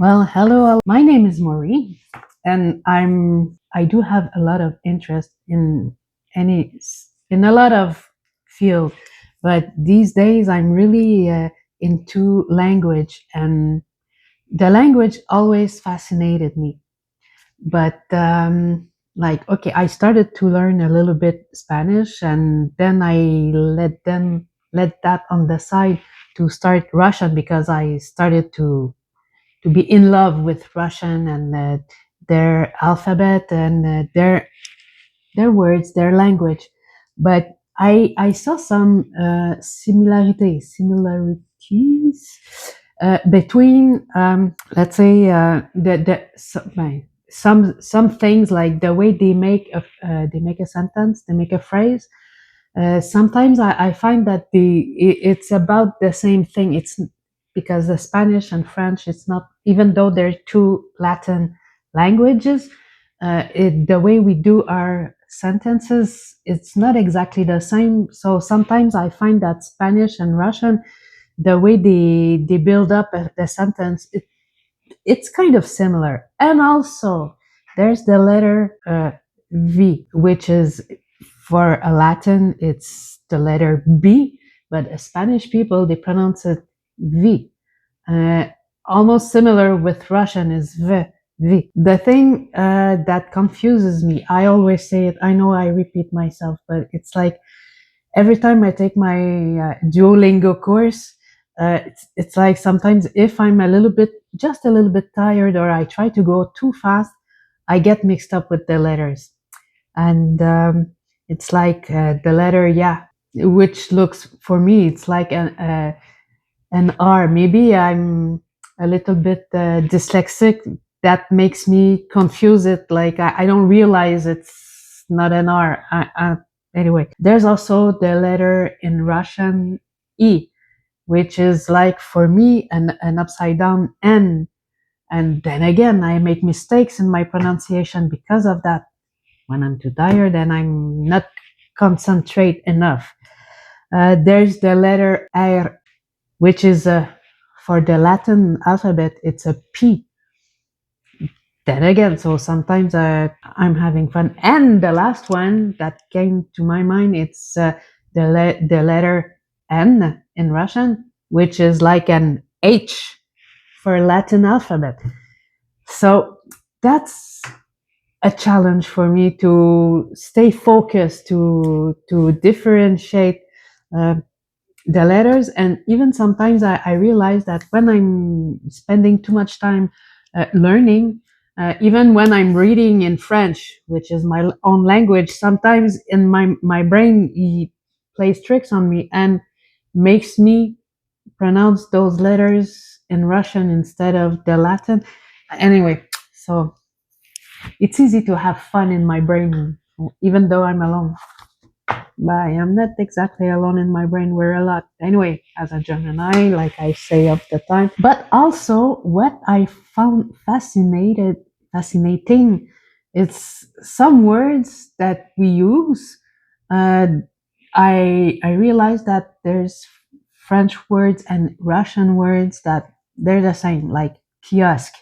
Well, hello. My name is Maureen, and I do have a lot of interest in a lot of field, but these days I'm really into language, and the language always fascinated me. But like, okay, I started to learn a little bit Spanish, and then I let that on the side to start Russian because I started to be in love with Russian and their alphabet and their words, their language. But I saw some similarities between, let's say, some things like the way they make a sentence, they make a phrase. Sometimes I find that it's about the same thing. It's because the Spanish and French, it's not, even though they're two Latin languages, the way we do our sentences, it's not exactly the same. So sometimes I find that Spanish and Russian, the way they build up the sentence, it's kind of similar. And also, there's the letter V, which is for a Latin, it's the letter B, but Spanish people, they pronounce it V. Uh, Almost similar with Russian is V. V. The thing that confuses me, I always say it, I know I repeat myself, but it's like every time I take my Duolingo course, it's like sometimes if I'm just a little bit tired, or I try to go too fast, I get mixed up with the letters. And it's like the letter yeah, which looks for me, it's like an R. Maybe I'm a little bit dyslexic. That makes me confuse it. Like I don't realize it's not an R. Anyway, there's also the letter in Russian E, which is like for me an upside down N. And then again, I make mistakes in my pronunciation because of that. When I'm too tired and I'm not concentrate enough. There's the letter R, which is for the Latin alphabet, it's a P. Then again, so sometimes I'm having fun. And the last one that came to my mind, it's the letter N in Russian, which is like an H for Latin alphabet. So that's a challenge for me to stay focused, to differentiate uh, the letters. And even sometimes I realize that when I'm spending too much time learning, even when I'm reading in French, which is my own language, sometimes in my brain he plays tricks on me and makes me pronounce those letters in Russian instead of the Latin. Anyway, so it's easy to have fun in my brain, even though I'm alone. But I am not exactly alone in my brain. We're a lot. Anyway, as a Gemini, like I say all the time. But also, what I found fascinating, it's some words that we use. Uh, I realized that there's French words and Russian words that they're the same, like kiosk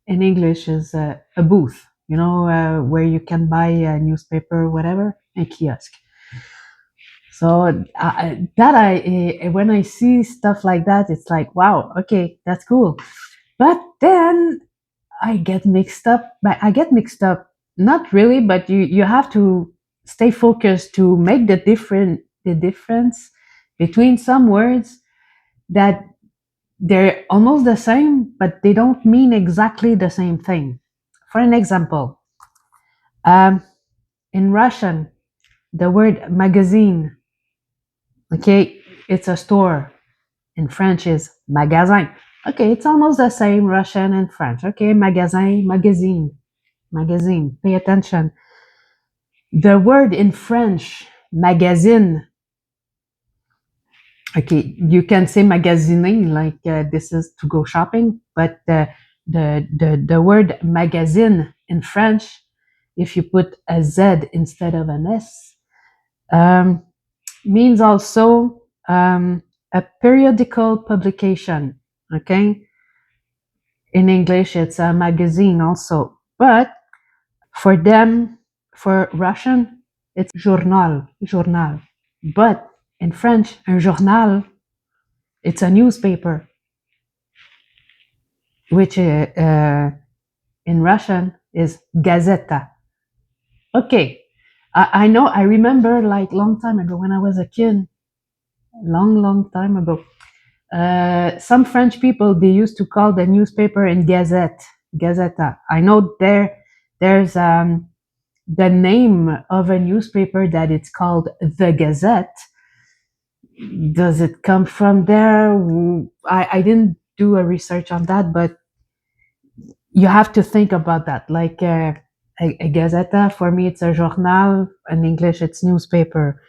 in English is a booth, where you can buy a newspaper, whatever, a kiosk. So when I see stuff like that, it's like, wow, okay, that's cool. But then I get mixed up, not really, but you have to stay focused to make the difference between some words that they're almost the same, but they don't mean exactly the same thing. For an example, um, in Russian, the word magazine, okay, it's a store. In French is magasin. Okay, it's almost the same, Russian and French. Okay, magasin, magazine. Pay attention. The word in French, magazine. Okay, you can say magazine like this is to go shopping, but the word magazine in French, if you put a Z instead of an S, um, means also a periodical publication. Okay, In English, it's a magazine also. But for them, for Russian, it's journal, journal. But in French, un journal, it's a newspaper, which in Russian is gazeta. Okay, I know, I remember like long time ago when I was a kid, long time ago, some French people, they used to call the newspaper in gazette, gazeta. I know there's the name of a newspaper that it's called the Gazette. Does it come from there? I didn't do a research on that, but you have to think about that. Like a Gazeta, for me, it's a journal. In English, it's newspaper.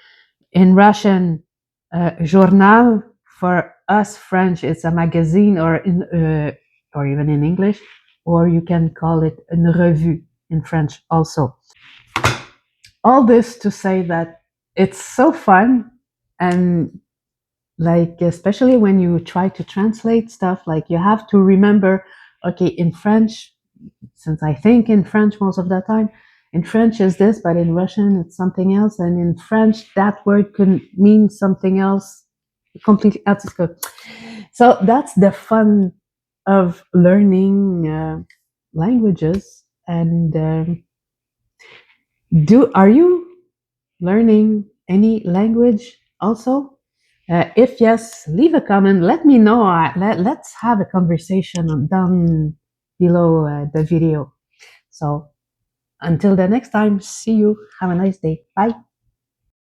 In Russian, journal, for us French, it's a magazine, or even in English, or you can call it une revue in French also. All this to say that it's so fun, and like especially when you try to translate stuff, like you have to remember, okay, in French, since I think in French most of the time, in French is this, but in Russian it's something else, and in French that word could mean something else completely else. So that's the fun of learning languages. And do are you learning any language also? If yes, leave a comment. Let me know. Let's have a conversation down below the video. So until the next time, see you. Have a nice day. Bye.